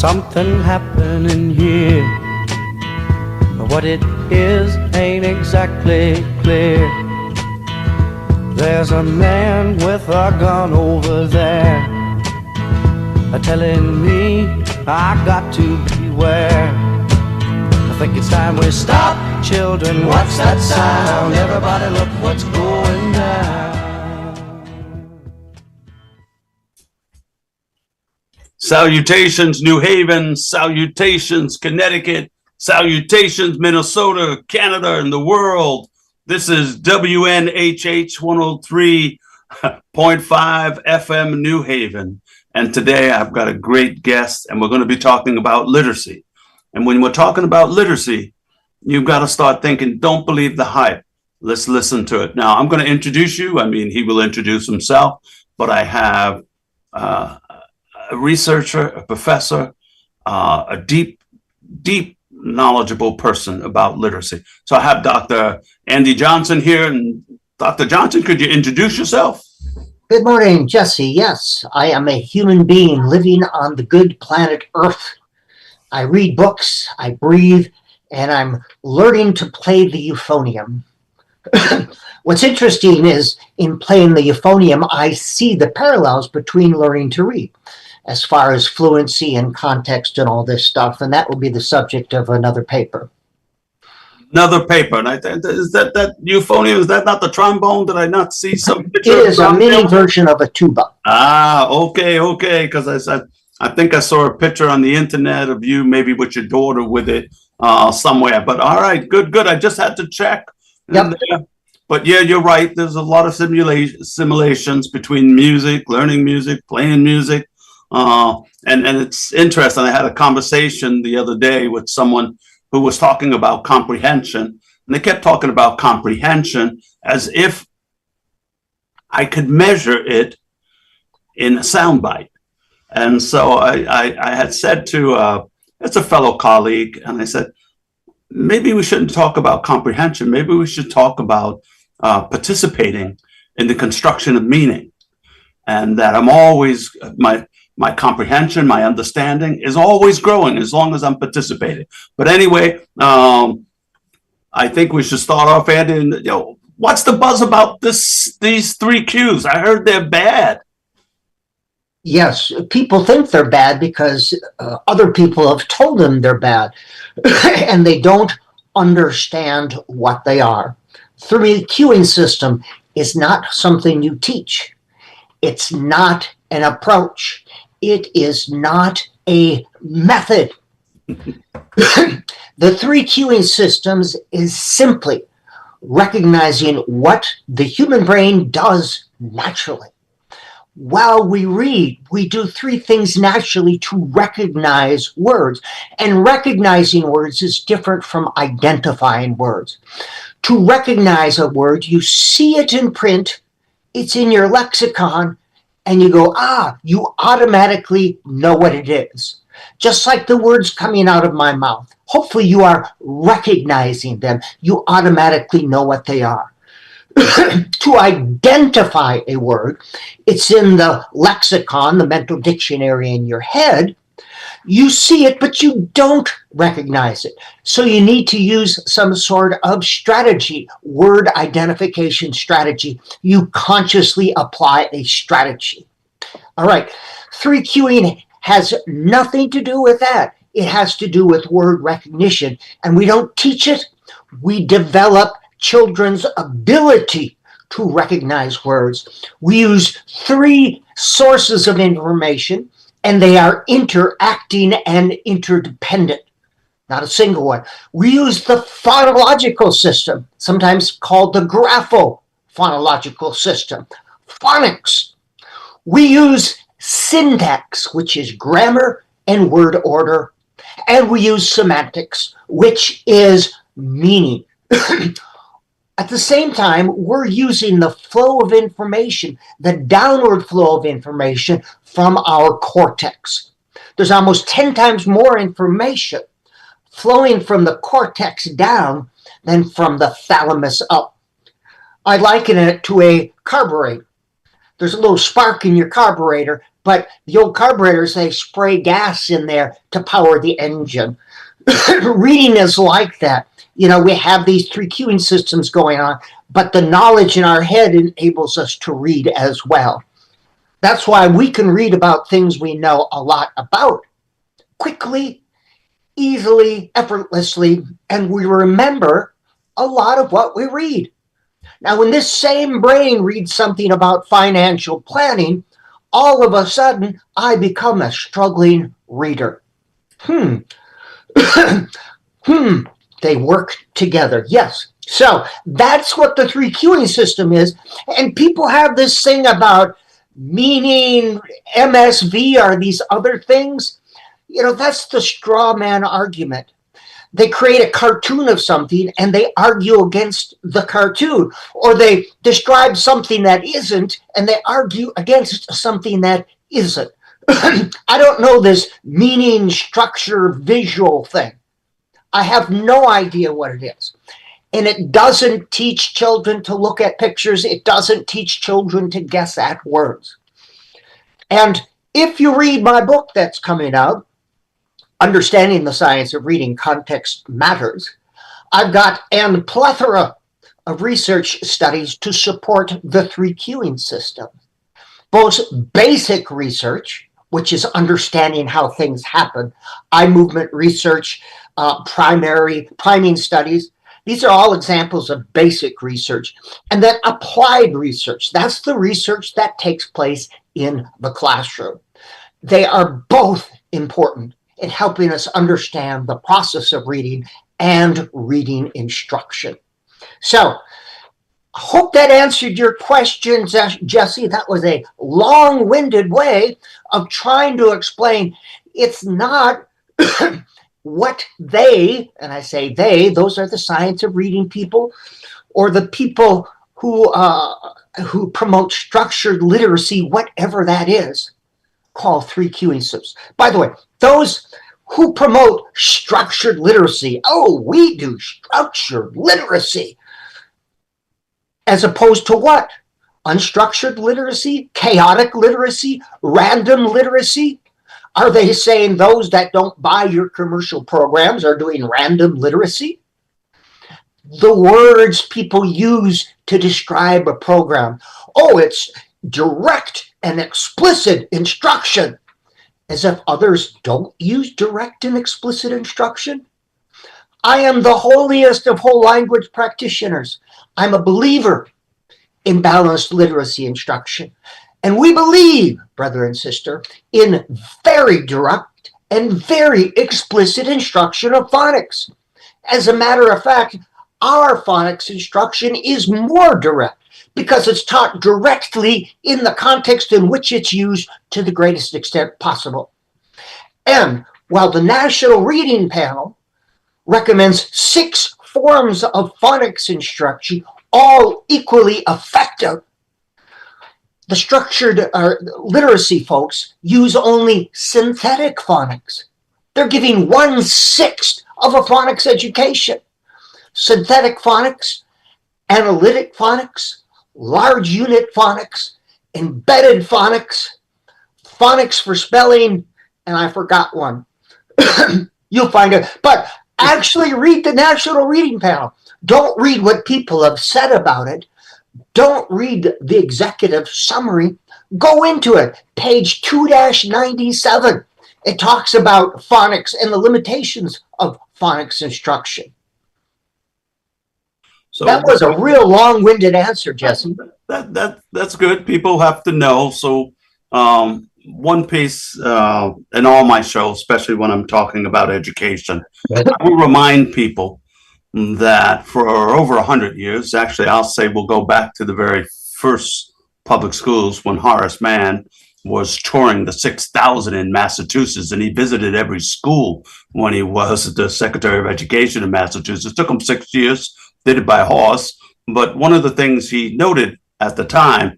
something happening here, but what it is ain't exactly clear. There's a man with a gun over there, telling me I got to beware. I think it's time we stop, children, what's that sound? Everybody look what's going down. Salutations, New Haven. Salutations, Connecticut. Salutations, Minnesota, Canada, and the world. This is WNHH 103.5 FM New Haven. And today I've got a great guest, and we're going to be talking about literacy. And when we're talking about literacy, you've got to start thinking, don't believe the hype. Let's listen to it. Now, I'm going to introduce you. I mean, he will introduce himself, but I have a researcher, a professor, a deep knowledgeable person about literacy. So I have Dr. Andy Johnson here. And Dr. Johnson, could you introduce yourself? Good morning, Jesse. Yes, I am a human being living on the good planet Earth. I read books, I breathe, and I'm learning to play the euphonium. What's interesting is in playing the euphonium, I see the parallels between learning to read as far as fluency and context and all this stuff, and that will be the subject of another paper. Another paper. And is that euphonium? Is that not the trombone? Did I not see some picture? It is a mini version of a tuba. Ah, okay. Because I think I saw a picture on the internet of you, maybe with your daughter with it somewhere. But all right, good. I just had to check. Yep. But yeah, you're right. There's a lot of simulations between music, learning music, playing music. And it's interesting. I had a conversation the other day with someone who was talking about comprehension, and they kept talking about comprehension as if I could measure it in a soundbite. And so I had said to it's a fellow colleague, and I said, maybe we shouldn't talk about comprehension. Maybe we should talk about participating in the construction of meaning, and that I'm always my comprehension, my understanding is always growing as long as I'm participating. But anyway, I think we should start off, Andy. And, what's the buzz about these three Qs? I heard they're bad. Yes, people think they're bad because other people have told them they're bad, and they don't understand what they are. The cueing system is not something you teach. It's not an approach. It is not a method. The three cueing systems is simply recognizing what the human brain does naturally. While we read, we do three things naturally to recognize words. And recognizing words is different from identifying words. To recognize a word, you see it in print, it's in your lexicon, and you go, you automatically know what it is. Just like the words coming out of my mouth. Hopefully you are recognizing them. You automatically know what they are. To identify a word, it's in the lexicon, the mental dictionary in your head. You see it, but you don't recognize it. So you need to use some sort of strategy, word identification strategy. You consciously apply a strategy. All right, three cueing has nothing to do with that. It has to do with word recognition, and we don't teach it. We develop children's ability to recognize words. We use three sources of information, and they are interacting and interdependent, not a single one. We use the phonological system, sometimes called the graphophonological system, phonics. We use syntax, which is grammar and word order, and we use semantics, which is meaning. At the same time, we're using the flow of information, the downward flow of information from our cortex. There's almost 10 times more information flowing from the cortex down than from the thalamus up. I liken it to a carburetor. There's a little spark in your carburetor, but the old carburetors, they spray gas in there to power the engine. Reading is like that. You know, we have these three cueing systems going on, but the knowledge in our head enables us to read as well. That's why we can read about things we know a lot about quickly, easily, effortlessly, and we remember a lot of what we read. Now, when this same brain reads something about financial planning, all of a sudden I become a struggling reader. They work together. Yes. So that's what the three cueing system is. And people have this thing about meaning, MSV, are these other things. You know, that's the straw man argument. They create a cartoon of something and they argue against the cartoon, or they describe something that isn't and they argue against something that isn't. I don't know this meaning, structure, visual thing. I have no idea what it is. And it doesn't teach children to look at pictures. It doesn't teach children to guess at words. And if you read my book that's coming out, Understanding the Science of Reading, Context Matters, I've got a plethora of research studies to support the three cueing system. Both basic research, which is understanding how things happen, eye movement research, priming studies. These are all examples of basic research. And then applied research. That's the research that takes place in the classroom. They are both important in helping us understand the process of reading and reading instruction. So, I hope that answered your question, Jesse. That was a long-winded way of trying to explain it's not what they, and I say they, those are the science of reading people, or the people who promote structured literacy, whatever that is, call three cueing systems. By the way, those who promote structured literacy, oh, we do structured literacy, as opposed to what? Unstructured literacy, chaotic literacy, random literacy? Are they saying those that don't buy your commercial programs are doing random literacy? The words people use to describe a program. Oh, it's direct and explicit instruction, as if others don't use direct and explicit instruction. I am the holiest of whole language practitioners. I'm a believer in balanced literacy instruction. And we believe, brother and sister, in very direct and very explicit instruction of phonics. As a matter of fact, our phonics instruction is more direct because it's taught directly in the context in which it's used to the greatest extent possible. And while the National Reading Panel recommends 6 forms of phonics instruction, all equally effective, the structured literacy folks use only synthetic phonics. They're giving 1/6 of a phonics education. Synthetic phonics, analytic phonics, large unit phonics, embedded phonics, phonics for spelling, and I forgot one. You'll find it. But actually read the National Reading Panel. Don't read what people have said about it. Don't read the executive summary. Go into it. Page 2-97. It talks about phonics and the limitations of phonics instruction. So that was a real long-winded answer, Jesse. That's good. People have to know. So one piece in all my shows, especially when I'm talking about education, I will remind people that for over 100 years, actually, I'll say we'll go back to the very first public schools when Horace Mann was touring the 6,000 in Massachusetts, and he visited every school when he was the Secretary of Education in Massachusetts. It took him 6 years, did it by horse. But one of the things he noted at the time,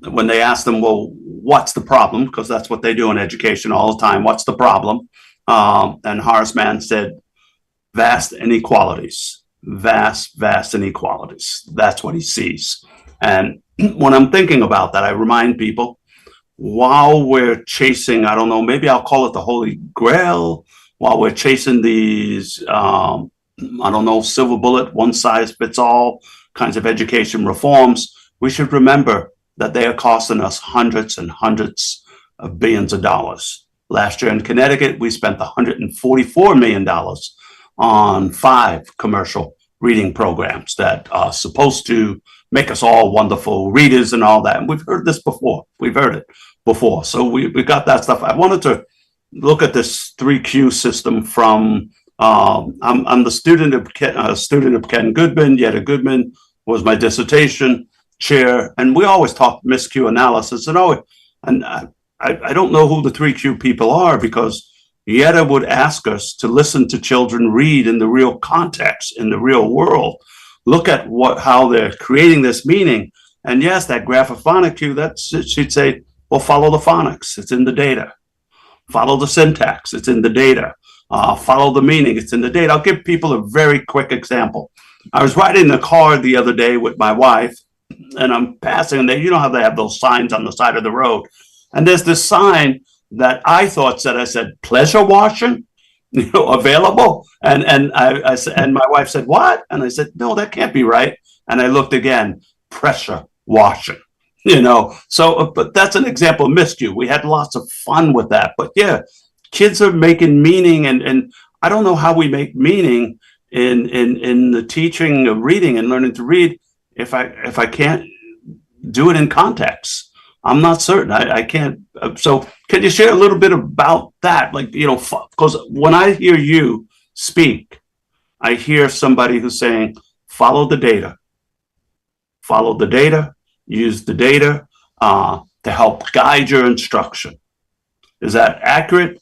when they asked him, well, what's the problem? Because that's what they do in education all the time. What's the problem? And Horace Mann said, vast inequalities, vast inequalities. That's what he sees. And when I'm thinking about that, I remind people, while we're chasing, I don't know, maybe I'll call it the Holy Grail, while we're chasing these, I don't know, silver bullet, one size fits all kinds of education reforms, we should remember that they are costing us hundreds and hundreds of billions of dollars. Last year in Connecticut, we spent $144 million on 5 commercial reading programs that are supposed to make us all wonderful readers and all that. And we've heard this before. We've heard it before. So we got that stuff. I wanted to look at this 3Q system from, I'm the student of Ken Goodman. Yetta Goodman was my dissertation chair. And we always talk miscue analysis. And I don't know who the 3Q people are, because Yetta would ask us to listen to children read in the real context, in the real world. Look at how they're creating this meaning. And yes, that graphophonic cue, she'd say, well, follow the phonics. It's in the data. Follow the syntax. It's in the data. Follow the meaning. It's in the data. I'll give people a very quick example. I was riding in the car the other day with my wife, and I'm passing, and you know how they have those signs on the side of the road. And there's this sign that I thought said, pleasure washing, available. And I said, and my wife said, what? And I said, no, that can't be right. And I looked again, pressure washing, So, but that's an example of miscue. We had lots of fun with that. But yeah, kids are making meaning, and I don't know how we make meaning in the teaching of reading and learning to read if I can't do it in context. I'm not certain. I can't. So can you share a little bit about that? Like, because when I hear you speak, I hear somebody who's saying, follow the data, use the data to help guide your instruction. Is that accurate,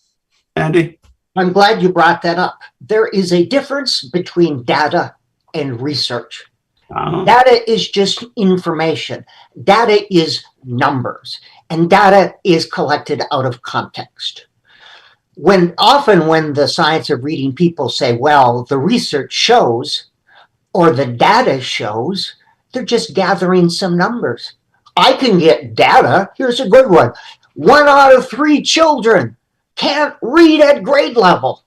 Andy? I'm glad you brought that up. There is a difference between data and research. Data is just information. Data is numbers, and data is collected out of context. Often when the science of reading people say, well, the research shows, or the data shows, they're just gathering some numbers. I can get data. Here's a good one. 1 out of 3 children can't read at grade level.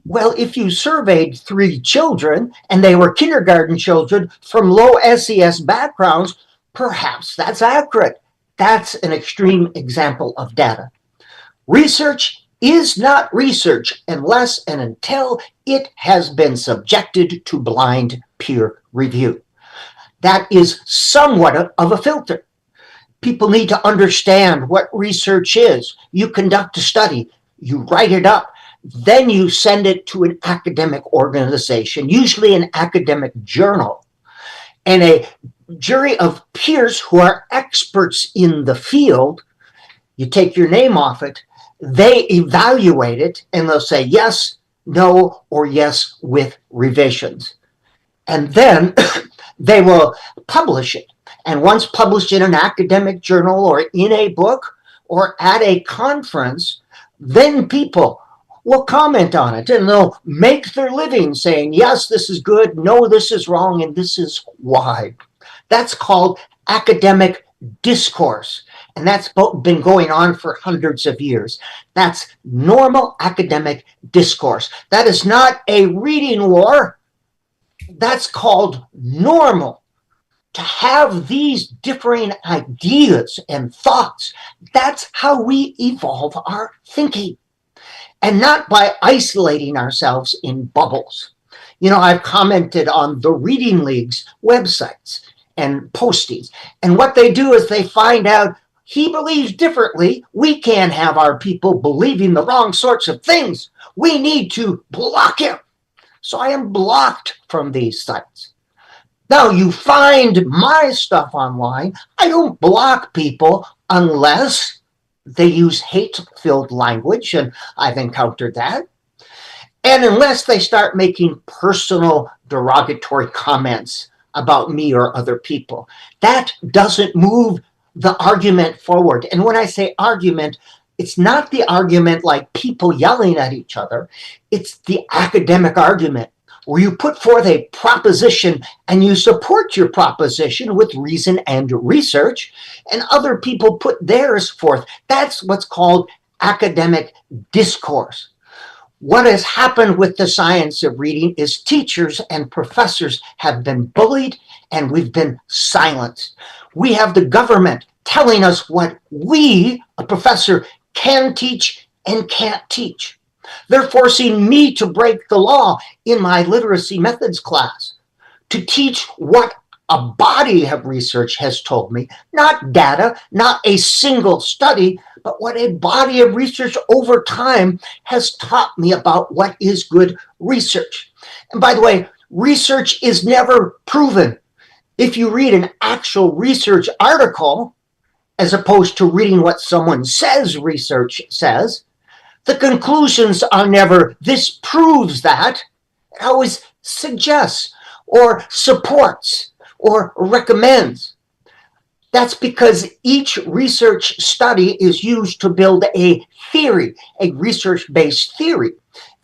Well, if you surveyed 3 children and they were kindergarten children from low SES backgrounds, perhaps that's accurate. That's an extreme example of data. Research is not research unless and until it has been subjected to blind peer review. That is somewhat of a filter. People need to understand what research is. You conduct a study, you write it up, then you send it to an academic organization, usually an academic journal, and a jury of peers who are experts in the field. You take your name off it, they evaluate it, and they'll say yes, no, or yes with revisions. And then they will publish it. And once published in an academic journal or in a book or at a conference, then people will comment on it, and they'll make their living saying, yes, this is good, no, this is wrong, and this is why. That's called academic discourse, and that's been going on for hundreds of years. That's normal academic discourse. That is not a reading war. That's called normal. To have these differing ideas and thoughts, that's how we evolve our thinking. And not by isolating ourselves in bubbles. I've commented on the Reading League's websites and postings. And what they do is they find out he believes differently. We can't have our people believing the wrong sorts of things. We need to block him. So I am blocked from these sites. Now, you find my stuff online. I don't block people unless they use hate-filled language, and I've encountered that. And unless they start making personal derogatory comments about me or other people, that doesn't move the argument forward. And when I say argument, it's not the argument like people yelling at each other. It's the academic argument. where you put forth a proposition and you support your proposition with reason and research, and other people put theirs forth. That's what's called academic discourse. What has happened with the science of reading is teachers and professors have been bullied and we've been silenced. We have the government telling us what we, a professor, can teach and can't teach. They're forcing me to break the law in my literacy methods class, to teach what a body of research has told me, not data, not a single study, but what a body of research over time has taught me about what is good research. And by the way, research is never proven. If you read an actual research article, as opposed to reading what someone says research says, the conclusions are never, this proves that. It always suggests or supports or recommends. That's because each research study is used to build a theory, a research-based theory.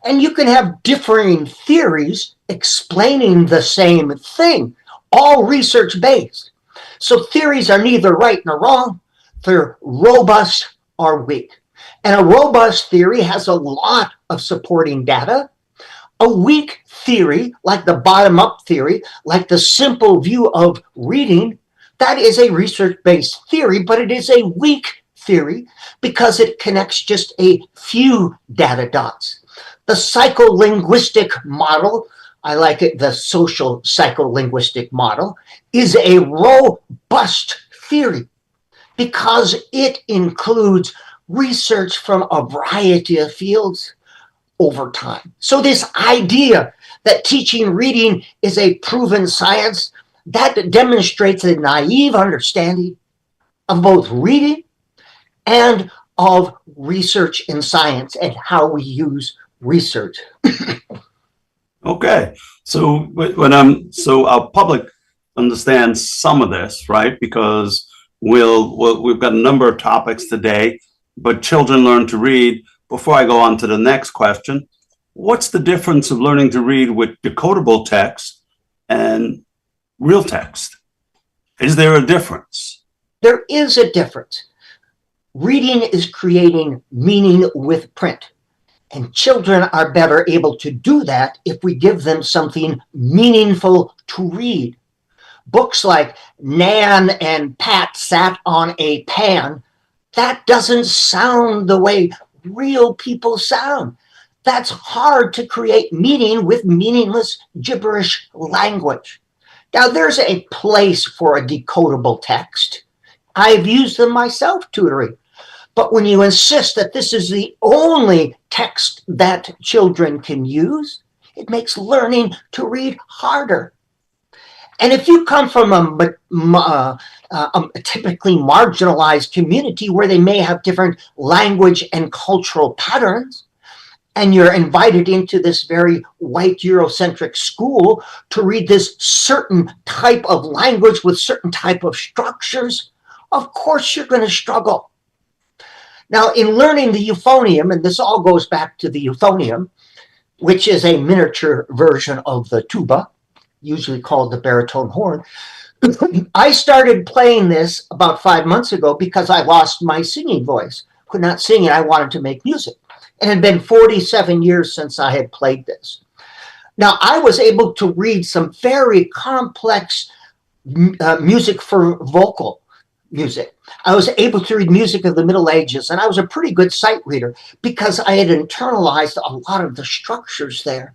And you can have differing theories explaining the same thing, all research-based. So theories are neither right nor wrong. They're robust or weak. And a robust theory has a lot of supporting data. A weak theory, like the bottom-up theory, like the simple view of reading, that is a research-based theory, but it is a weak theory because it connects just a few data dots. The psycholinguistic model, I like it, the social psycholinguistic model, is a robust theory because it includes research from a variety of fields over time. So this idea that teaching reading is a proven science, that demonstrates a naive understanding of both reading and of research in science and how we use research. Okay, so so our public understands some of this, right? Because we've got a number of topics today, but children learn to read. Before I go on to the next question, what's the difference of learning to read with decodable text and real text? Is there a difference? There is a difference. Reading is creating meaning with print, and children are better able to do that if we give them something meaningful to read. Books like Nan and Pat Sat on a Pan, that doesn't sound the way real people sound. That's hard to create meaning with meaningless gibberish language. Now, there's a place for a decodable text. I've used them myself tutoring. But when you insist that this is the only text that children can use, it makes learning to read harder. And if you come from a typically marginalized community where they may have different language and cultural patterns, and you're invited into this very white Eurocentric school to read this certain type of language with certain type of structures, of course you're going to struggle. Now, in learning the euphonium, and this all goes back to the euphonium, which is a miniature version of the tuba, usually called the baritone horn, I started playing this about 5 months ago because I lost my singing voice. Could not sing and I wanted to make music. It had been 47 years since I had played this. Now, I was able to read some very complex music for vocal music. I was able to read music of the Middle Ages, and I was a pretty good sight reader because I had internalized a lot of the structures there.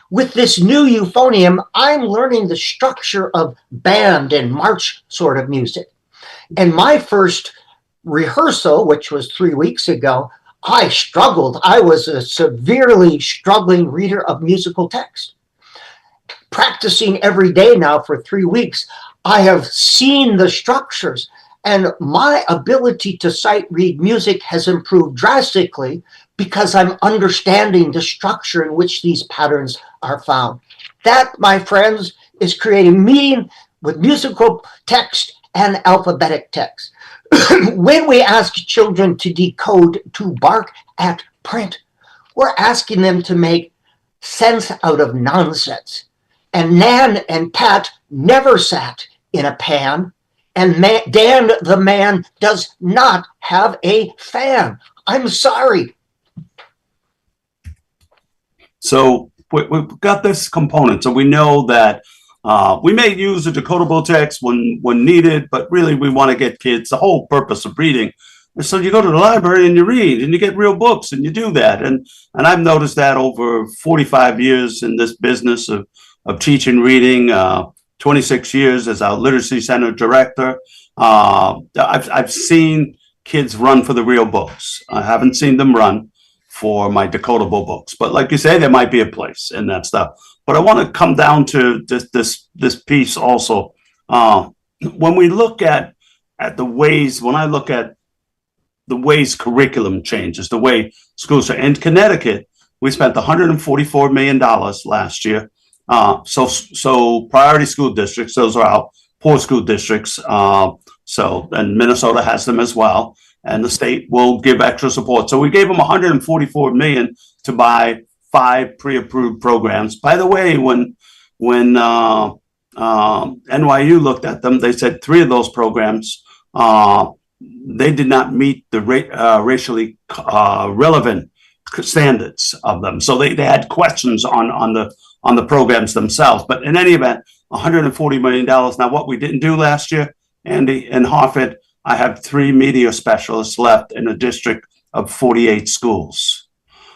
With this new euphonium, I'm learning the structure of band and march sort of music. And my first rehearsal, which was 3 weeks ago, I struggled. I was a severely struggling reader of musical text. Practicing every day now for 3 weeks, I have seen the structures, and my ability to sight read music has improved drastically because I'm understanding the structure in which these patterns are found. That, my friends, is creating meaning with musical text and alphabetic text. When we ask children to decode, to bark at print, we're asking them to make sense out of nonsense. And Nan and Pat never sat in a pan, and Dan the man does not have a fan. I'm sorry. So we've got this component. So we know that we may use a decodable text when needed, but really we want to get kids, the whole purpose of reading. And so you go to the library and you read and you get real books and you do that. And I've noticed that over 45 years in this business of teaching reading, 26 years as our literacy center director. I've seen kids run for the real books. I haven't seen them run for my decodable books, but like you say, there might be a place in that stuff. But I want to come down to this piece also. When we look at the ways, when I look at the ways curriculum changes, the way schools are in Connecticut, we spent $144 million last year. So priority school districts, those are our poor school districts. And Minnesota has them as well. And the state will give extra support. So we gave them $144 million to buy 5 pre-approved programs. By the way, when NYU looked at them, they said 3 of those programs, they did not meet the racially relevant standards of them. So they had questions on the programs themselves. But in any event, $140 million. Now, what we didn't do last year, Andy, in Hartford, I have 3 media specialists left in a district of 48 schools.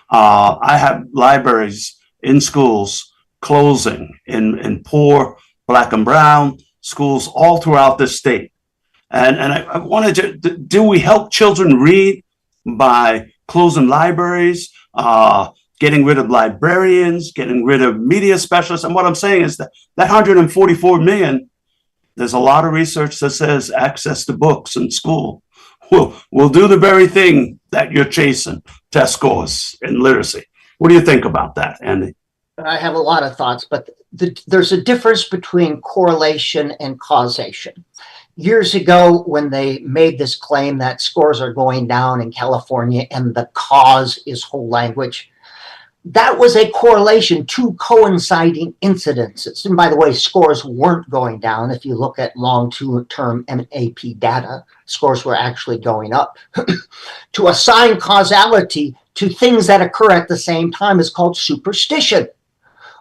I have libraries in schools closing in poor Black and brown schools all throughout the state. And I wanted to, do we help children read by closing libraries, getting rid of librarians, getting rid of media specialists? And what I'm saying is that 144 million, there's a lot of research that says access to books in school will do the very thing that you're chasing, test scores in literacy. What do you think about that, Andy? I have a lot of thoughts, but there's a difference between correlation and causation. Years ago, when they made this claim that scores are going down in California and the cause is whole language, that was a correlation, 2 coinciding incidences. And by the way, scores weren't going down. If you look at long-term MAP data, scores were actually going up. To assign causality to things that occur at the same time is called superstition.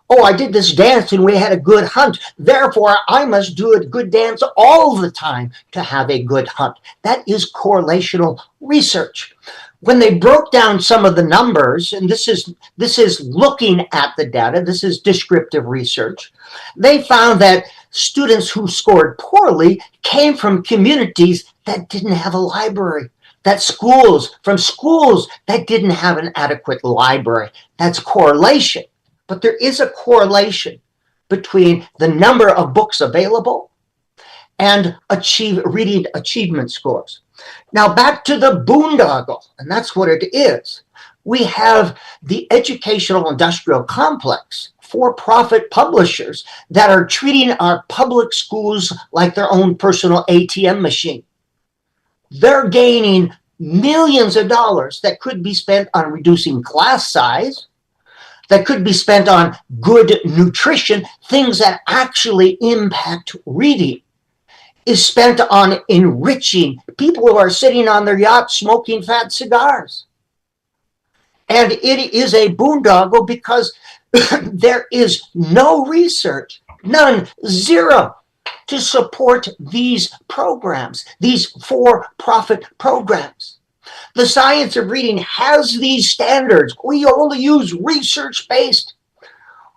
Oh, I did this dance and we had a good hunt. Therefore, I must do a good dance all the time to have a good hunt. That is correlational research. When they broke down some of the numbers, and this is looking at the data, this is descriptive research, they found that students who scored poorly came from communities that didn't have a library, from schools that didn't have an adequate library. That's correlation. But there is a correlation between the number of books available and reading achievement scores. Now back to the boondoggle, and that's what it is. We have the educational industrial complex, for-profit publishers that are treating our public schools like their own personal ATM machine. They're gaining millions of dollars that could be spent on reducing class size, that could be spent on good nutrition, things that actually impact reading, is spent on enriching people who are sitting on their yachts smoking fat cigars. And it is a boondoggle because there is no research, none, zero, to support these programs, these for-profit programs. The science of reading has these standards. We only use research-based.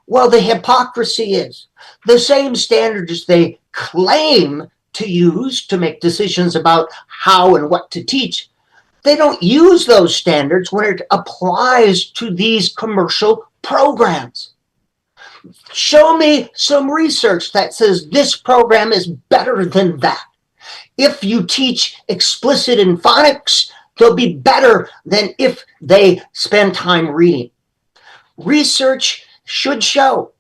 Well, the hypocrisy is the same standards they claim to use to make decisions about how and what to teach. They don't use those standards when it applies to these commercial programs. Show me some research that says this program is better than that. If you teach explicit in phonics, they'll be better than if they spend time reading. Research should show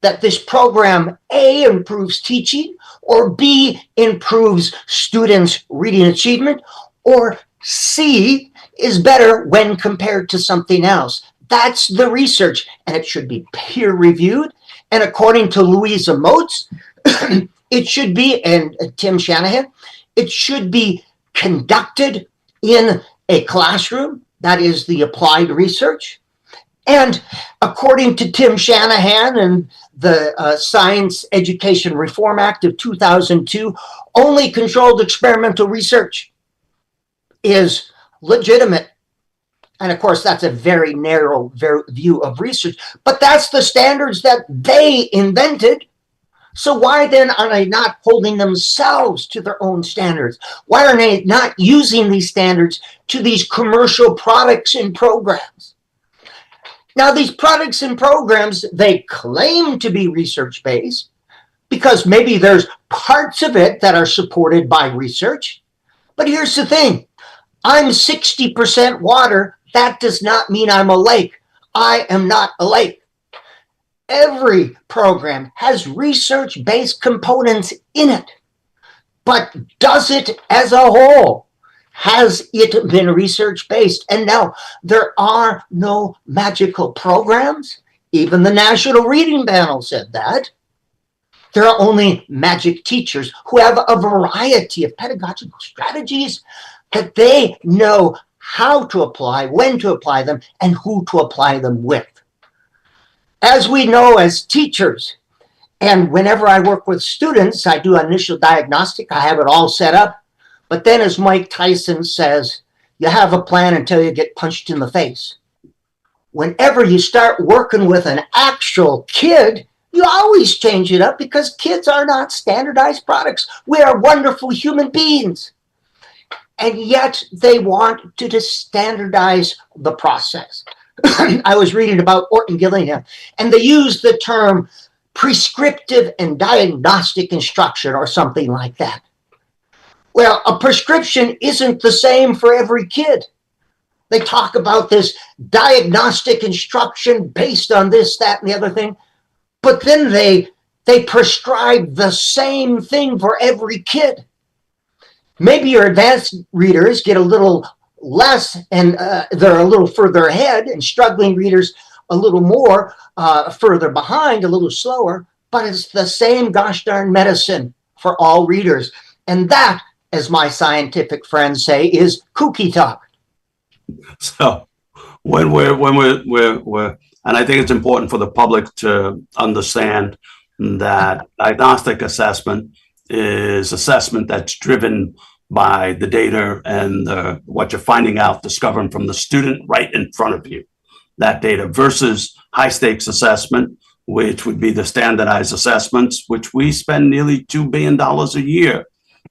that this program A, improves teaching, or B, improves students' reading achievement, or C, is better when compared to something else. That's the research, and it should be peer reviewed. And according to Louisa Moats, it should be, and Tim Shanahan, it should be conducted in a classroom. That is the applied research. And according to Tim Shanahan and the Science Education Reform Act of 2002, only controlled experimental research is legitimate. And of course, that's a very narrow view of research, but that's the standards that they invented. So why then are they not holding themselves to their own standards? Why are they not using these standards to these commercial products and programs? Now, these products and programs, they claim to be research-based because maybe there's parts of it that are supported by research. But here's the thing. I'm 60% water. That does not mean I'm a lake. I am not a lake. Every program has research-based components in it. But does it as a whole? Has it been research-based? And now, there are no magical programs. Even the National Reading Panel said that. There are only magic teachers who have a variety of pedagogical strategies that they know how to apply, when to apply them, and who to apply them with. As we know as teachers, and whenever I work with students, I do initial diagnostic, I have it all set up. But then, as Mike Tyson says, you have a plan until you get punched in the face. Whenever you start working with an actual kid, you always change it up because kids are not standardized products. We are wonderful human beings. And yet they want to standardize the process. I was reading about Orton Gillingham, and they use the term prescriptive and diagnostic instruction or something like that. Well, a prescription isn't the same for every kid. They talk about this diagnostic instruction based on this, that, and the other thing, but then they prescribe the same thing for every kid. Maybe your advanced readers get a little less, and they're a little further ahead, and struggling readers a little more further behind, a little slower, but it's the same gosh darn medicine for all readers. And that, as my scientific friends say, is kooky talk. So when we're, and I think it's important for the public to understand that diagnostic assessment is assessment that's driven by the data and what you're finding out, discovering from the student right in front of you, that data, versus high stakes assessment, which would be the standardized assessments, which we spend nearly $2 billion a year.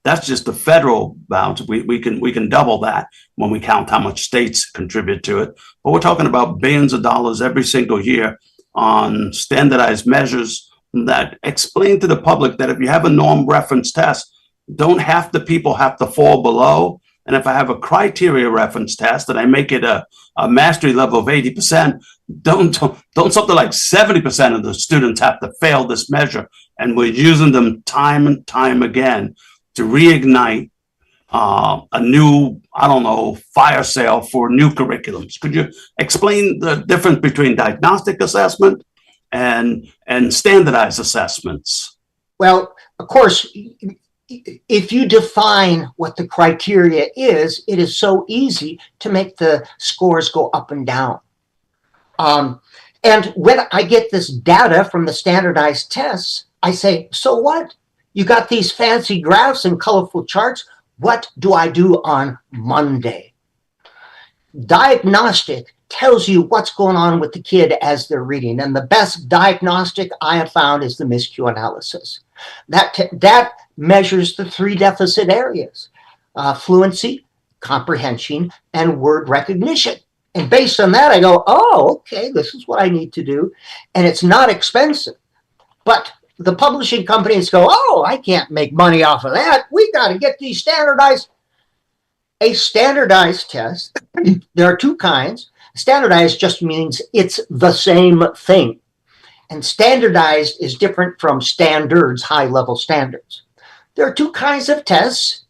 That's just the federal bounds. We can double that when we count how much states contribute to it. But we're talking about billions of dollars every single year on standardized measures that explain to the public that if you have a norm reference test, don't half the people have to fall below. And if I have a criteria reference test and I make it a mastery level of 80%, don't something like 70% of the students have to fail this measure. And we're using them time and time again to reignite a new, fire sale for new curriculums. Could you explain the difference between diagnostic assessment and standardized assessments? Well, of course, if you define what the criteria is, it is so easy to make the scores go up and down. And when I get this data from the standardized tests, I say, so what? You got these fancy graphs and colorful charts. What do I do on Monday? Diagnostic tells you what's going on with the kid as they're reading. And the best diagnostic I have found is the MISCU analysis. That measures the three deficit areas: fluency, comprehension, and word recognition. And based on that, I go, oh, okay, this is what I need to do. And it's not expensive. But the publishing companies go, oh, I can't make money off of that. We got to get these standardized. A standardized test, there are two kinds. Standardized just means it's the same thing. And standardized is different from standards, high-level standards. There are two kinds of tests.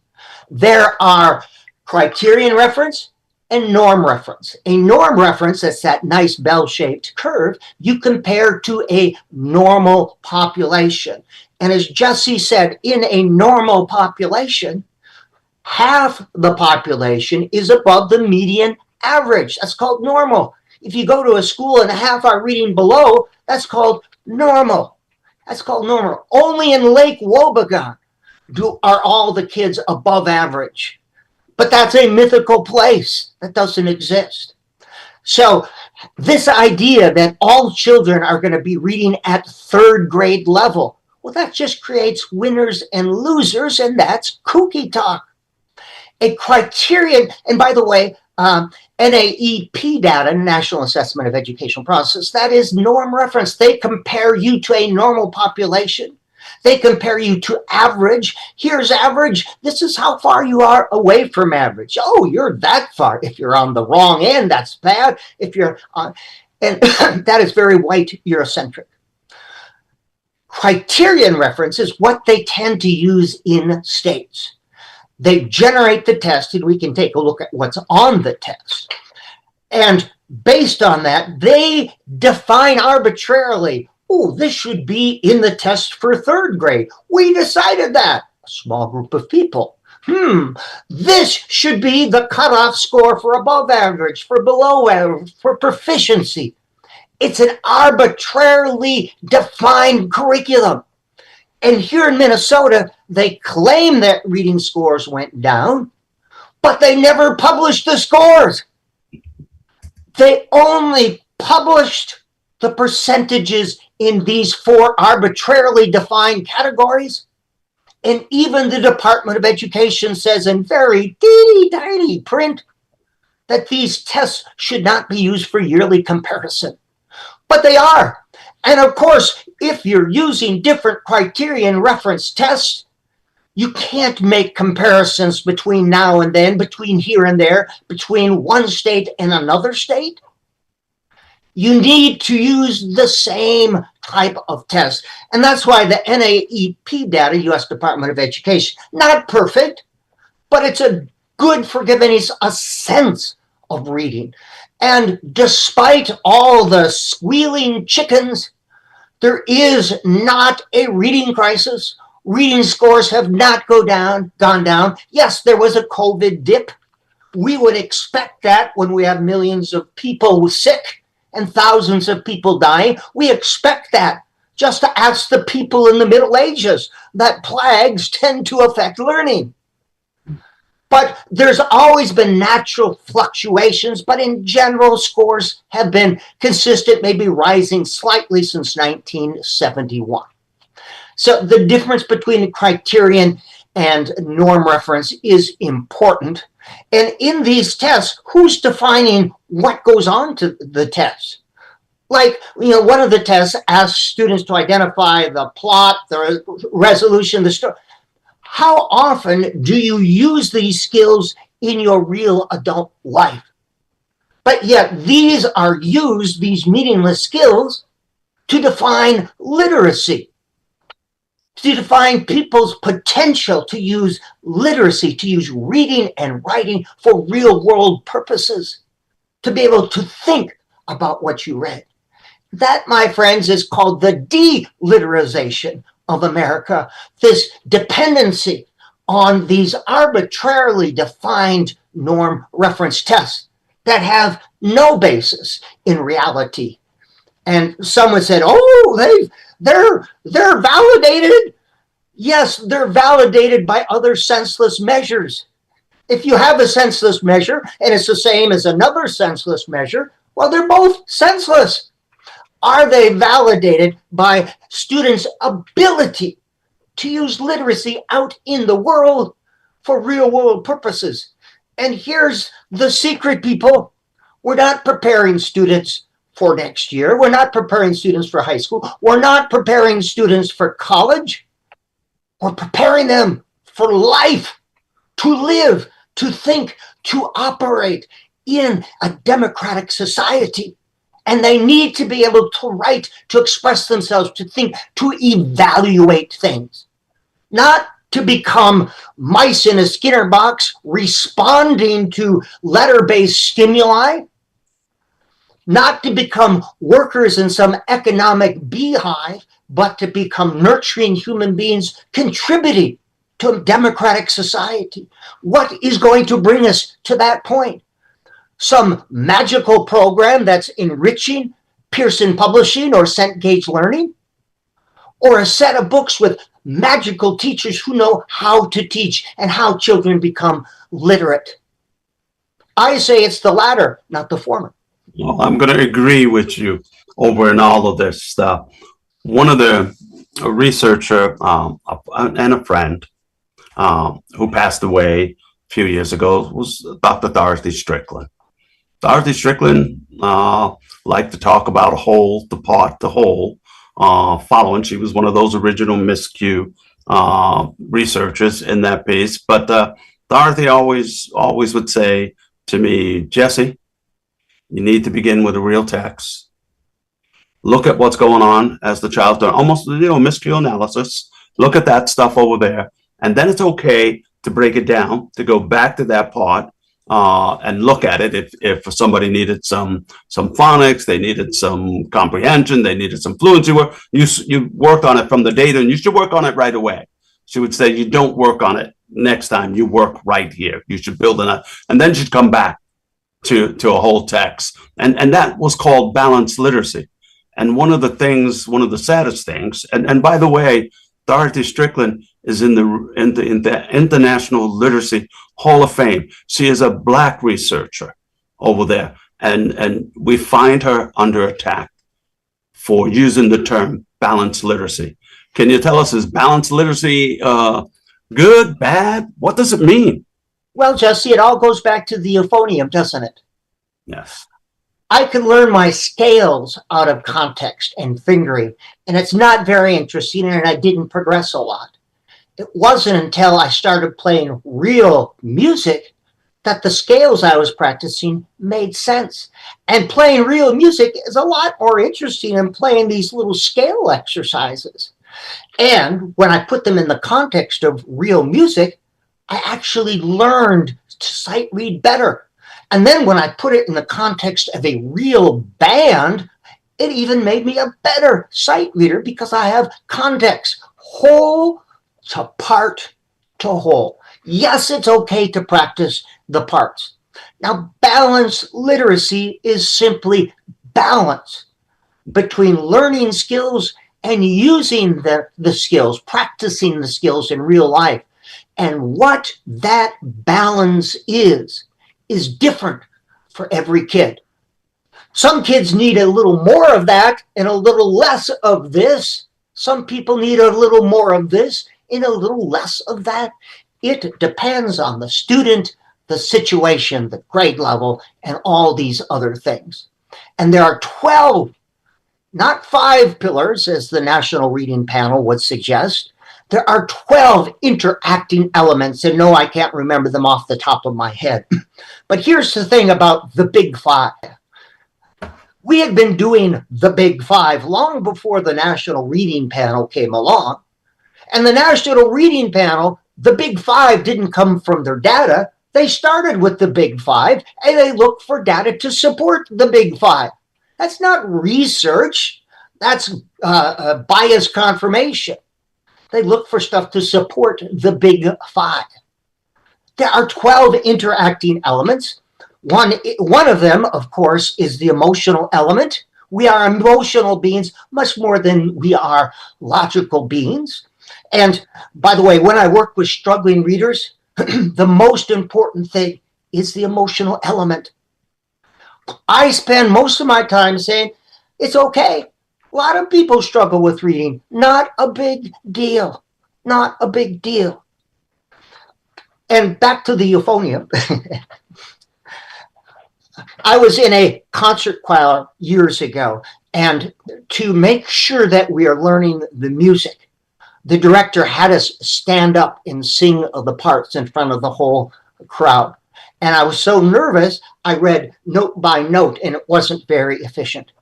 There are criterion reference and norm reference. A norm reference, that's that nice bell-shaped curve, you compare to a normal population. And as Jesse said, in a normal population, half the population is above the median average. That's called normal. If you go to a school and half are reading below, that's called normal. That's called normal. Only in Lake Wobegon are all the kids above average. But that's a mythical place that doesn't exist. So this idea that all children are going to be reading at third grade level, well, that just creates winners and losers, and that's kooky talk. A criterion, and by the way, NAEP data, National Assessment of Educational Process, that is norm reference. They compare you to a normal population. They compare you to average. Here's average. This is how far you are away from average. Oh, you're that far. If you're on the wrong end, that's bad. If you're on, and that is very white Eurocentric. Criterion reference is what they tend to use in states. They generate the test, and we can take a look at what's on the test. And based on that, they define arbitrarily, oh, this should be in the test for third grade. We decided that. A small group of people. This should be the cutoff score for above average, for below average, for proficiency. It's an arbitrarily defined curriculum. And here in Minnesota, they claim that reading scores went down, but they never published the scores. They only published the percentages in these 4 arbitrarily defined categories. And even the Department of Education says in very teeny tiny print that these tests should not be used for yearly comparison. But they are. And of course, if you're using different criterion reference tests, you can't make comparisons between now and then, between here and there, between one state and another state. You need to use the same type of test. And that's why the NAEP data, U.S. Department of Education, not perfect, but it's a good for giving us a sense of reading. And despite all the squealing chickens, there is not a reading crisis. Reading scores have not gone down. Yes, there was a COVID dip. We would expect that when we have millions of people sick and thousands of people dying. We expect that. Just to ask the people in the Middle Ages that plagues tend to affect learning. But there's always been natural fluctuations, but in general, scores have been consistent, maybe rising slightly since 1971. So the difference between criterion and norm reference is important. And in these tests, who's defining what goes on to the test? Like, one of the tests asks students to identify the plot, the resolution, the story. How often do you use these skills in your real adult life? But yet these are used, these meaningless skills, to define literacy, to define people's potential to use literacy, to use reading and writing for real world purposes, to be able to think about what you read. That, my friends, is called the de-literization of America, this dependency on these arbitrarily defined norm reference tests that have no basis in reality. And someone said, oh, they're validated. Yes, they're validated by other senseless measures. If you have a senseless measure and it's the same as another senseless measure, well, they're both senseless. Are they validated by students' ability to use literacy out in the world for real world purposes? And here's the secret, people. We're not preparing students for next year. We're not preparing students for high school. We're not preparing students for college. We're preparing them for life, to live, to think, to operate in a democratic society. And they need to be able to write, to express themselves, to think, to evaluate things. Not to become mice in a Skinner box responding to letter-based stimuli, not to become workers in some economic beehive, but to become nurturing human beings contributing to a democratic society. What is going to bring us to that point? Some magical program that's enriching Pearson Publishing or Cengage Learning? Or a set of books with magical teachers who know how to teach and how children become literate? I say it's the latter, not the former. Well, I'm going to agree with you over in all of this stuff. One of the a researcher and a friend who passed away a few years ago was Dr. Dorothy Strickland. Dorothy Strickland liked to talk about a whole, the part, the whole, following. She was one of those original Miss Q researchers in that piece. But Dorothy always would say to me, Jesse, you need to begin with a real text. Look at what's going on as the child's doing, almost, Miss Q analysis. Look at that stuff over there. And then it's okay to break it down, to go back to that part and look at it. If somebody needed some phonics, they needed some comprehension, they needed some fluency work, you worked on it from the data, and you should work on it right away. She would say, you don't work on it next time, you work right here. You should build on it. And then she'd come back to a whole text. And that was called balanced literacy. And one of the saddest things, and by the way, Dorothy Strickland is in the International Literacy Hall of Fame. She is a Black researcher over there. And we find her under attack for using the term balanced literacy. Can you tell us, is balanced literacy good, bad? What does it mean? Well, Jesse, it all goes back to the euphonium, doesn't it? Yes. I can learn my scales out of context and fingering, and it's not very interesting, and I didn't progress a lot. It wasn't until I started playing real music that the scales I was practicing made sense. And playing real music is a lot more interesting than playing these little scale exercises. And when I put them in the context of real music, I actually learned to sight read better. And then when I put it in the context of a real band, it even made me a better sight reader because I have context, whole to part to whole. Yes, it's okay to practice the parts. Now, balanced literacy is simply balance between learning skills and using the skills, practicing the skills in real life. And what that balance is different for every kid. Some kids need a little more of that and a little less of this. Some people need a little more of this and a little less of that. It depends on the student, the situation, the grade level, and all these other things. And there are 12, not 5 pillars, as the National Reading Panel would suggest. There are 12 interacting elements, and no, I can't remember them off the top of my head. But here's the thing about the Big Five. We had been doing the Big Five long before the National Reading Panel came along. And the National Reading Panel, the Big Five didn't come from their data. They started with the Big Five, and they looked for data to support the Big Five. That's not research. That's bias confirmation. They look for stuff to support the Big Five. There are 12 interacting elements. One of them, of course, is the emotional element. We are emotional beings much more than we are logical beings. And by the way, when I work with struggling readers, the most important thing is the emotional element. I spend most of my time saying, it's okay. A lot of people struggle with reading. Not a big deal. Not a big deal. And back to the euphonium. I was in a concert choir years ago, and to make sure that we are learning the music, the director had us stand up and sing the parts in front of the whole crowd. And I was so nervous, I read note by note, and it wasn't very efficient.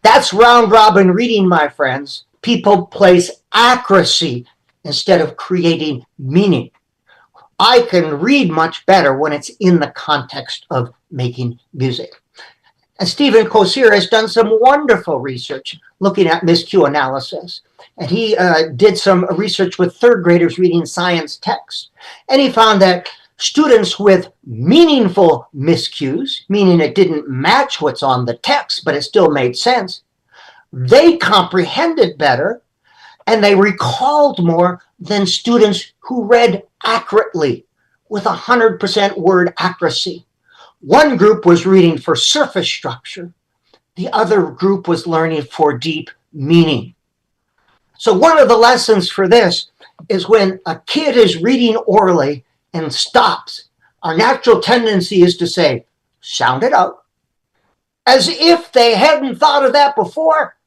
That's round robin reading, my friends. People place accuracy instead of creating meaning. I can read much better when it's in the context of making music. And Stephen Kosir has done some wonderful research looking at miscue analysis. And he did some research with third graders reading science texts. And he found that students with meaningful miscues, meaning it didn't match what's on the text, but it still made sense, they comprehended better and they recalled more than students who read accurately with 100% word accuracy. One group was reading for surface structure. The other group was learning for deep meaning. So one of the lessons for this is when a kid is reading orally and stops, our natural tendency is to say, sound it out, as if they hadn't thought of that before.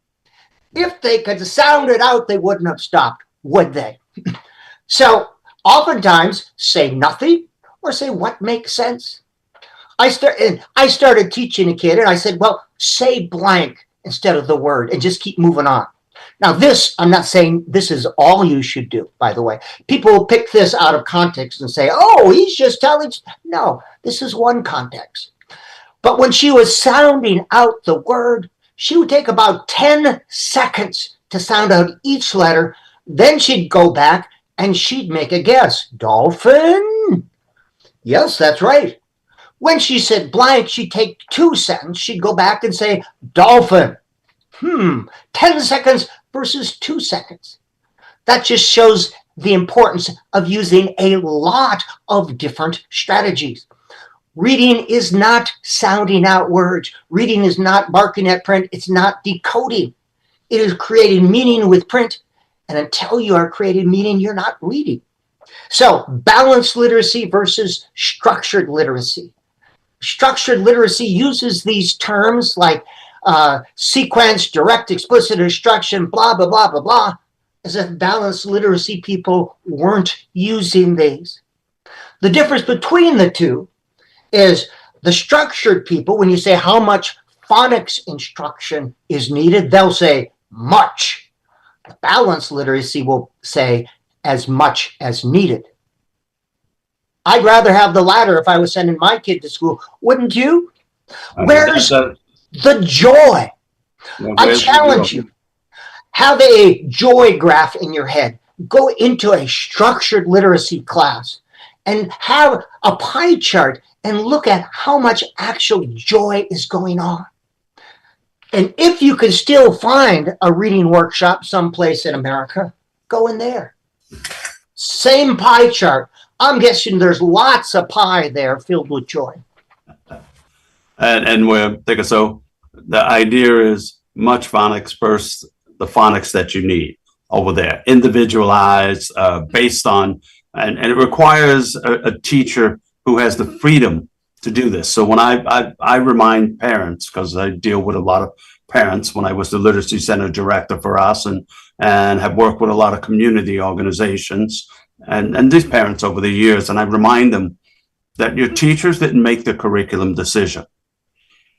If they could sound it out, they wouldn't have stopped, would they? So oftentimes say nothing or say what makes sense. I started teaching a kid and I said, well, say blank instead of the word and just keep moving on. Now this, I'm not saying this is all you should do, by the way. People will pick this out of context and say, oh, he's just telling. No, this is one context. But when she was sounding out the word, she would take about 10 seconds to sound out each letter. Then she'd go back and she'd make a guess. Dolphin? Yes, that's right. When she said blank, she'd take 2 seconds. She'd go back and say dolphin. 10 seconds versus 2 seconds. That just shows the importance of using a lot of different strategies. Reading is not sounding out words. Reading is not barking at print. It's not decoding. It is creating meaning with print. And until you are creating meaning, you're not reading. So balanced literacy versus structured literacy. Structured literacy uses these terms like sequence, direct, explicit instruction, blah, blah, blah, blah, blah, as if balanced literacy people weren't using these. The difference between the two is the structured people, when you say how much phonics instruction is needed, they'll say much. The balanced literacy will say as much as needed. I'd rather have the latter if I was sending my kid to school, wouldn't you? Where's the joy? I challenge you. Have a joy graph in your head. Go into a structured literacy class and have a pie chart and look at how much actual joy is going on. And if you can still find a reading workshop someplace in America, go in there. Same pie chart. I'm guessing there's lots of pie there filled with joy. And we're thinking, so the idea is much phonics versus the phonics that you need over there, individualized, based on, and it requires a teacher who has the freedom to do this. So when I remind parents, because I deal with a lot of parents when I was the literacy center director for us and have worked with a lot of community organizations and these parents over the years, and I remind them that your teachers didn't make the curriculum decision.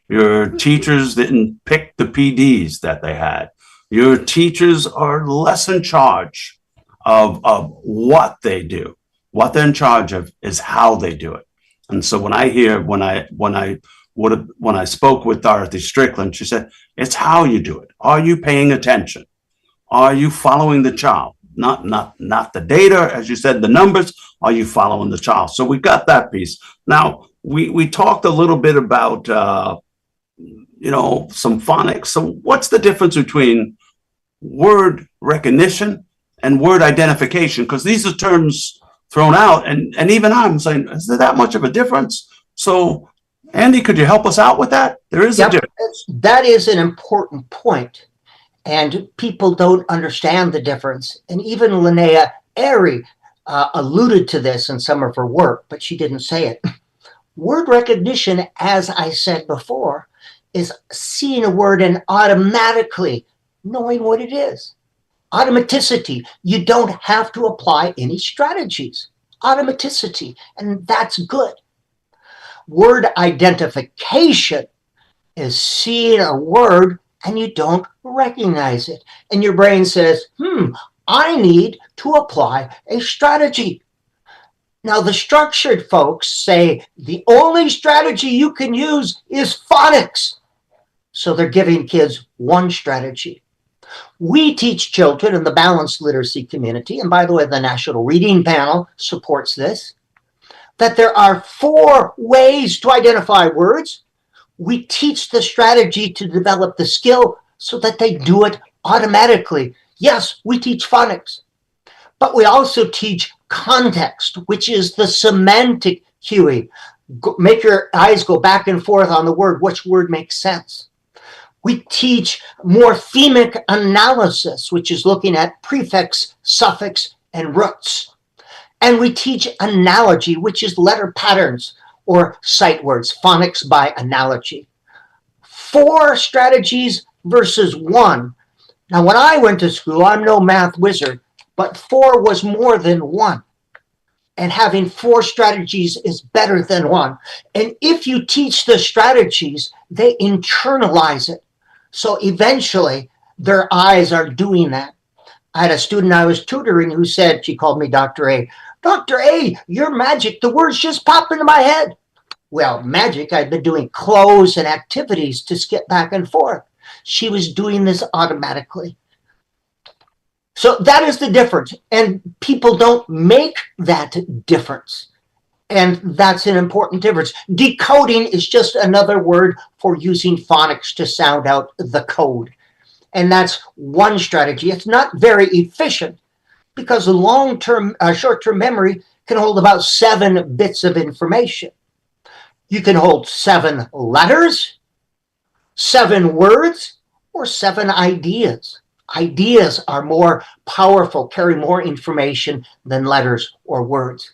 Your teachers didn't pick the PDs that they had. Your teachers are less in charge of what they do. What they're in charge of is how they do it. And so when I hear, when I spoke with Dorothy Strickland, she said, it's how you do it. Are you paying attention? Are you following the child? Not the data, as you said, the numbers. Are you following the child? So we got that piece. Now, we talked a little bit about, some phonics. So what's the difference between word recognition and word identification? Because these are terms thrown out, and even I'm saying, is there that much of a difference? So, Andy, could you help us out with that? There is a difference. That is an important point, and people don't understand the difference. And even Linnea Airy alluded to this in some of her work, but she didn't say it. Word recognition, as I said before, is seeing a word and automatically knowing what it is. Automaticity. You don't have to apply any strategies. Automaticity. And that's good. Word identification is seeing a word and you don't recognize it. And your brain says, I need to apply a strategy. Now, the structured folks say the only strategy you can use is phonics. So they're giving kids one strategy. We teach children in the balanced literacy community, and by the way, the National Reading Panel supports this, that there are 4 ways to identify words. We teach the strategy to develop the skill so that they do it automatically. Yes, we teach phonics, but we also teach context, which is the semantic cueing. Make your eyes go back and forth on the word, which word makes sense. We teach morphemic analysis, which is looking at prefix, suffix, and roots. And we teach analogy, which is letter patterns or sight words, phonics by analogy. 4 strategies versus 1. Now, when I went to school, I'm no math wizard, but 4 was more than 1. And having 4 strategies is better than 1. And if you teach the strategies, they internalize it. So eventually, their eyes are doing that. I had a student I was tutoring who said, she called me Dr. A. Dr. A, you're magic. The words just pop into my head. Well, magic, I'd been doing clothes and activities to skip back and forth. She was doing this automatically. So that is the difference. And people don't make that difference. And that's an important difference. Decoding is just another word for using phonics to sound out the code. And that's one strategy. It's not very efficient because the long-term, short-term memory can hold about 7 bits of information. You can hold 7 letters, 7 words, or 7 ideas. Ideas are more powerful, carry more information than letters or words.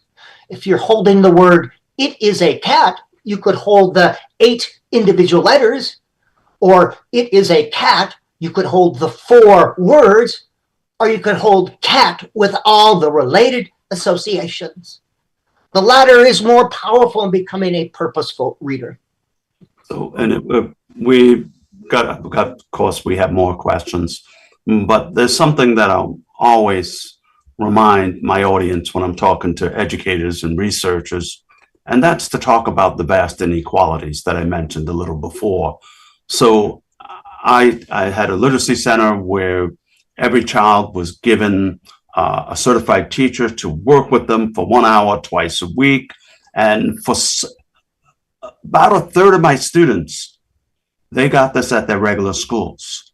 If you're holding the word, it is a cat, you could hold the 8 individual letters, or it is a cat, you could hold the 4 words, or you could hold cat with all the related associations. The latter is more powerful in becoming a purposeful reader. So, and we got, of course, we have more questions, but there's something that I'll always remind my audience when I'm talking to educators and researchers, and that's to talk about the vast inequalities that I mentioned a little before. So I had a literacy center where every child was given a certified teacher to work with them for 1 hour twice a week. And for about a third of my students, they got this at their regular schools.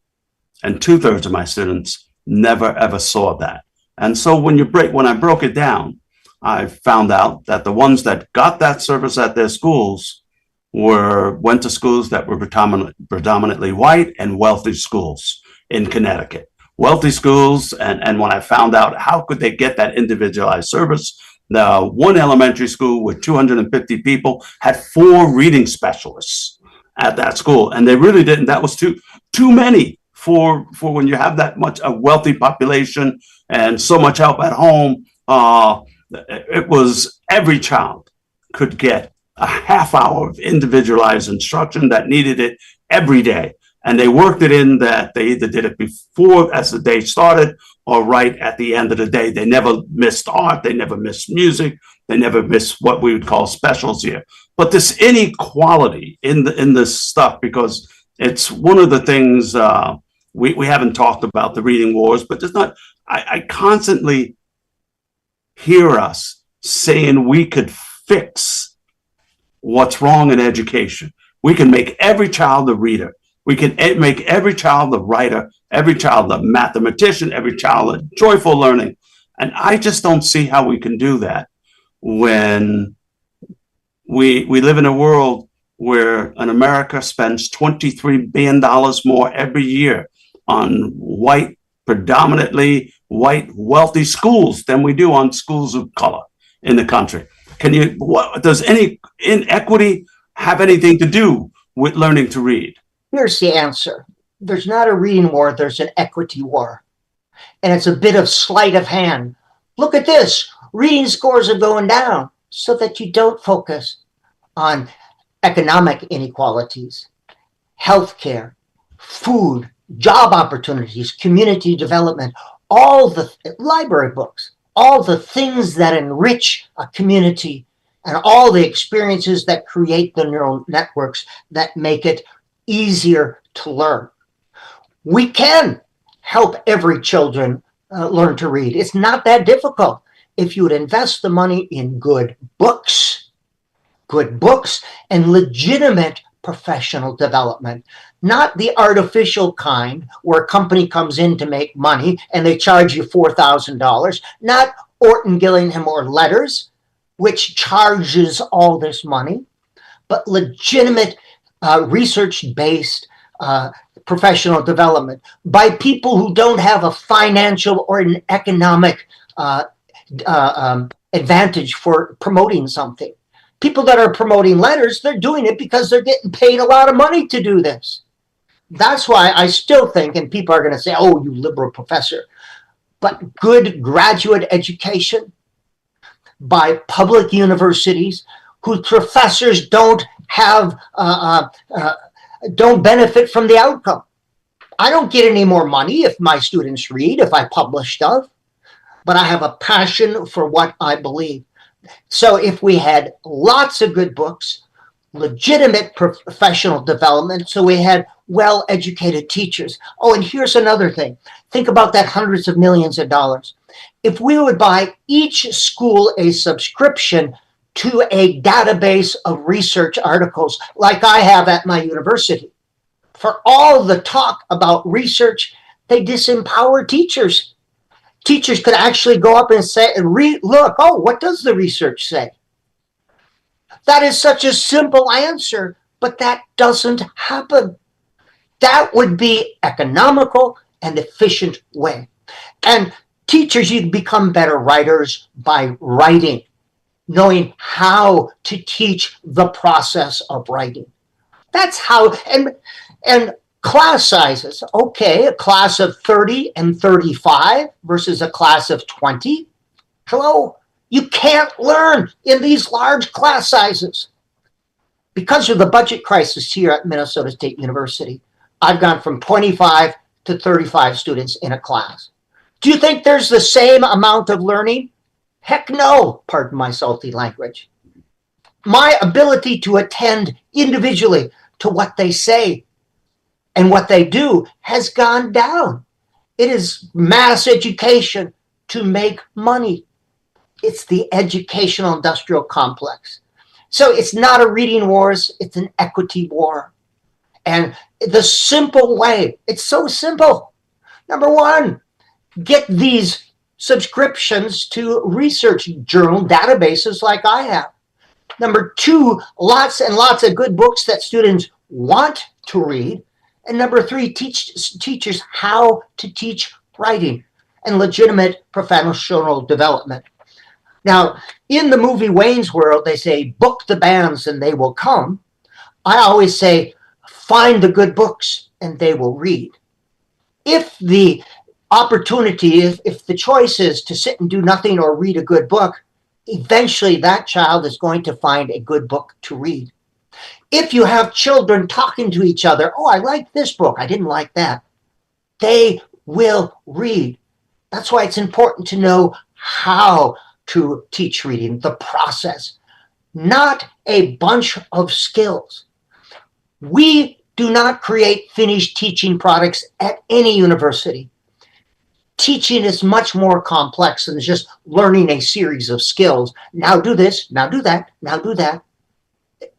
And 2/3 of my students never, ever saw that. And so when I broke it down, I found out that the ones that got that service at their schools went to schools that were predominantly white and wealthy schools in Connecticut. Wealthy schools, and when I found out how could they get that individualized service, the one elementary school with 250 people had 4 reading specialists at that school, and they really didn't. That was too many for when you have that much a wealthy population and so much help at home. It was every child could get a half hour of individualized instruction that needed it every day. And they worked it in that they either did it before as the day started or right at the end of the day. They never missed art. They never missed music. They never missed what we would call specials here. But this inequality in this stuff, because it's one of the things we haven't talked about the reading wars, but there's not, I constantly hear us saying we could fix what's wrong in education. We can make every child a reader. We can make every child a writer, every child a mathematician, every child a joyful learning. And I just don't see how we can do that when we live in a world where in America spends $23 billion more every year on predominantly white, wealthy schools than we do on schools of color in the country. Does any inequity have anything to do with learning to read? Here's the answer. There's not a reading war, there's an equity war. And it's a bit of sleight of hand. Look at this. Reading scores are going down so that you don't focus on economic inequalities, healthcare, food, job opportunities, community development. all the library books, all the things that enrich a community, and all the experiences that create the neural networks that make it easier to learn. We can help every children learn to read. It's not that difficult if you would invest the money in good books and legitimate professional development, not the artificial kind where a company comes in to make money and they charge you $4,000, not Orton Gillingham or Letters, which charges all this money, but legitimate research-based professional development by people who don't have a financial or an economic advantage for promoting something. People that are promoting Letters, they're doing it because they're getting paid a lot of money to do this. That's why I still think, and people are going to say, oh, you liberal professor, but good graduate education by public universities whose professors don't benefit from the outcome. I don't get any more money if my students read, if I publish stuff, but I have a passion for what I believe. So if we had lots of good books, legitimate professional development, so we had well-educated teachers. Oh, and here's another thing. Think about that hundreds of millions of dollars. If we would buy each school a subscription to a database of research articles like I have at my university, for all the talk about research, they disempower teachers. Teachers could actually go up and say, look, oh, what does the research say? That is such a simple answer, but that doesn't happen. That would be economical and efficient way. And teachers, you become better writers by writing, knowing how to teach the process of writing. That's how, and class sizes. Okay, a class of 30 and 35 versus a class of 20. Hello, you can't learn in these large class sizes. Because of the budget crisis here at Minnesota State University, I've gone from 25 to 35 students in a class. Do you think there's the same amount of learning? Heck no, pardon my salty language. My ability to attend individually to what they say and what they do has gone down. It is mass education to make money. It's the educational industrial complex. So it's not a reading wars, it's an equity war. And the simple way, it's so simple. Number one, get these subscriptions to research journal databases like I have. Number two, lots and lots of good books that students want to read. And number three, teach teachers how to teach writing and legitimate professional development. Now, in the movie Wayne's World, they say, book the bands and they will come. I always say, find the good books and they will read. If the opportunity, if the choice is to sit and do nothing or read a good book, eventually that child is going to find a good book to read. If you have children talking to each other, oh, I like this book, I didn't like that, they will read. That's why it's important to know how to teach reading, the process, not a bunch of skills. We do not create finished teaching products at any university. Teaching is much more complex than just learning a series of skills. Now do this, now do that, now do that.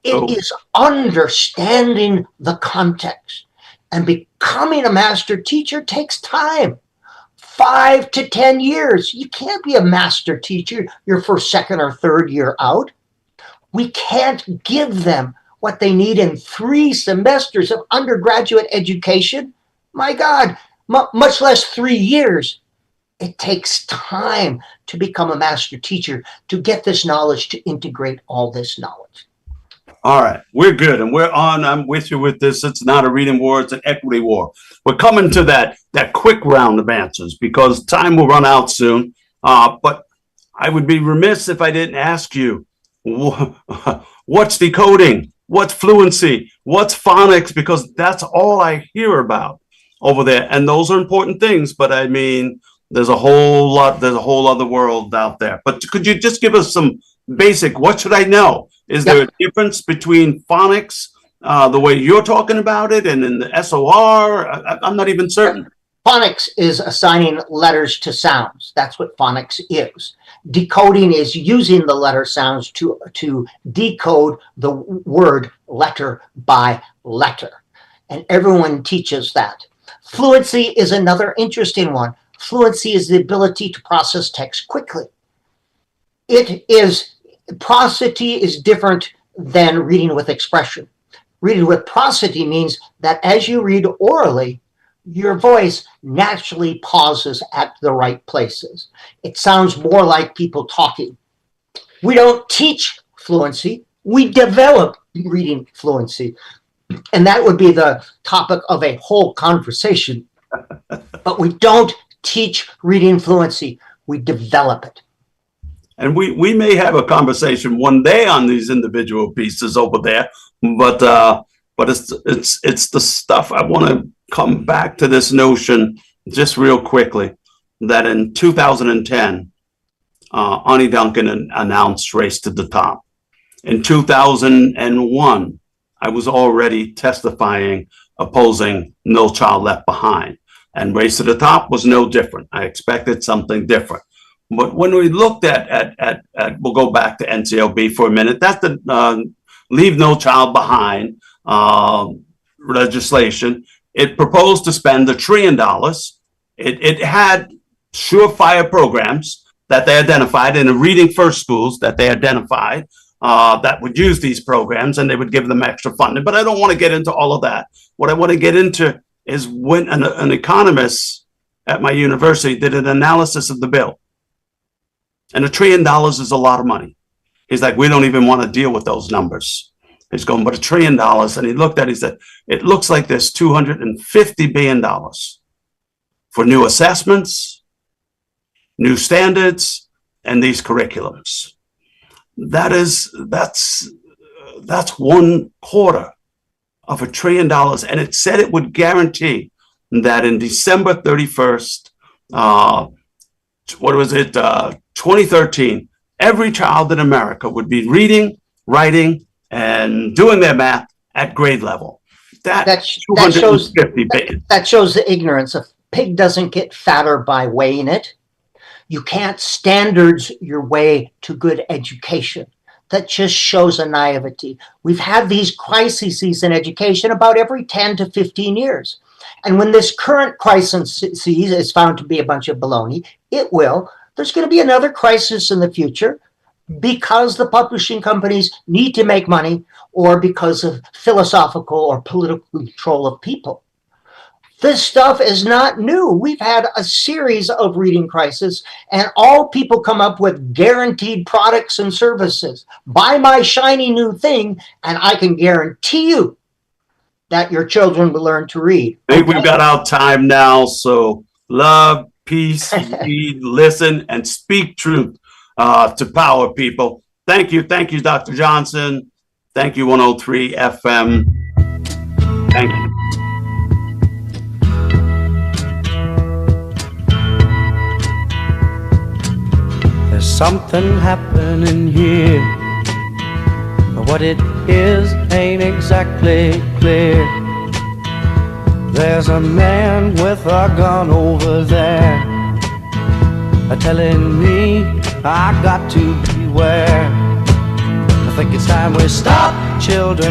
It is understanding the context. And becoming a master teacher takes time. 5 to 10 years. You can't be a master teacher your first, second, or third year out. We can't give them what they need in 3 semesters of undergraduate education. My God, much less 3 years. It takes time to become a master teacher, to get this knowledge, to integrate all this knowledge. All right, we're good, and we're on. I'm with you with this. It's not a reading war; it's an equity war. We're coming to that quick round of answers because time will run out soon. But I would be remiss if I didn't ask you, what's decoding? What's fluency? What's phonics? Because that's all I hear about over there, and those are important things. But I mean, there's a whole lot, there's a whole other world out there. But could you just give us some basic, what should I know? Is there a difference between phonics, the way you're talking about it, and in the SOR? I'm not even certain. Phonics is assigning letters to sounds. That's what phonics is. Decoding is using the letter sounds to decode the word letter by letter. And everyone teaches that. Fluency is another interesting one. Fluency is the ability to process text quickly. Prosody is different than reading with expression. Reading with prosody means that as you read orally, your voice naturally pauses at the right places. It sounds more like people talking. We don't teach fluency, we develop reading fluency. And that would be the topic of a whole conversation. But we don't teach reading fluency, we develop it. And we may have a conversation one day on these individual pieces over there, but it's the stuff. I want to come back to this notion just real quickly that in 2010, Ani Duncan announced Race to the Top. In 2001, I was already testifying opposing No Child Left Behind, and Race to the Top was no different. I expected something different. But when we looked at we'll go back to NCLB for a minute. That's the Leave No Child Behind legislation. It proposed to spend $1 trillion. It had surefire programs that they identified in the reading first schools that they identified that would use these programs, and they would give them extra funding. But I don't want to get into all of that. What I want to get into is when an economist at my university did an analysis of the bill. And $1 trillion is a lot of money. He's like, we don't even want to deal with those numbers. He's going, but $1 trillion. And he looked at it, he said, it looks like there's $250 billion for new assessments, new standards, and these curriculums. That's 1/4 of $1 trillion. And it said it would guarantee that in December 31st, 2013, every child in America would be reading, writing, and doing their math at grade level. That shows the ignorance. A pig doesn't get fatter by weighing it. You can't standards your way to good education. That just shows a naivety. We've had these crises in education about every 10 to 15 years. And when this current crisis is found to be a bunch of baloney, there's going to be another crisis in the future because the publishing companies need to make money or because of philosophical or political control of people. This stuff is not new. We've had a series of reading crises, and all people come up with guaranteed products and services. Buy my shiny new thing, and I can guarantee you that your children will learn to read. I think we've got our time now, so love, peace, read, listen, and speak truth to power, people. Thank you, Dr. Johnson. Thank you, 103 FM. Thank you. There's something happening here, but what it is ain't exactly clear. There's a man with a gun over there, telling me I got to beware. I think it's time we stop, children.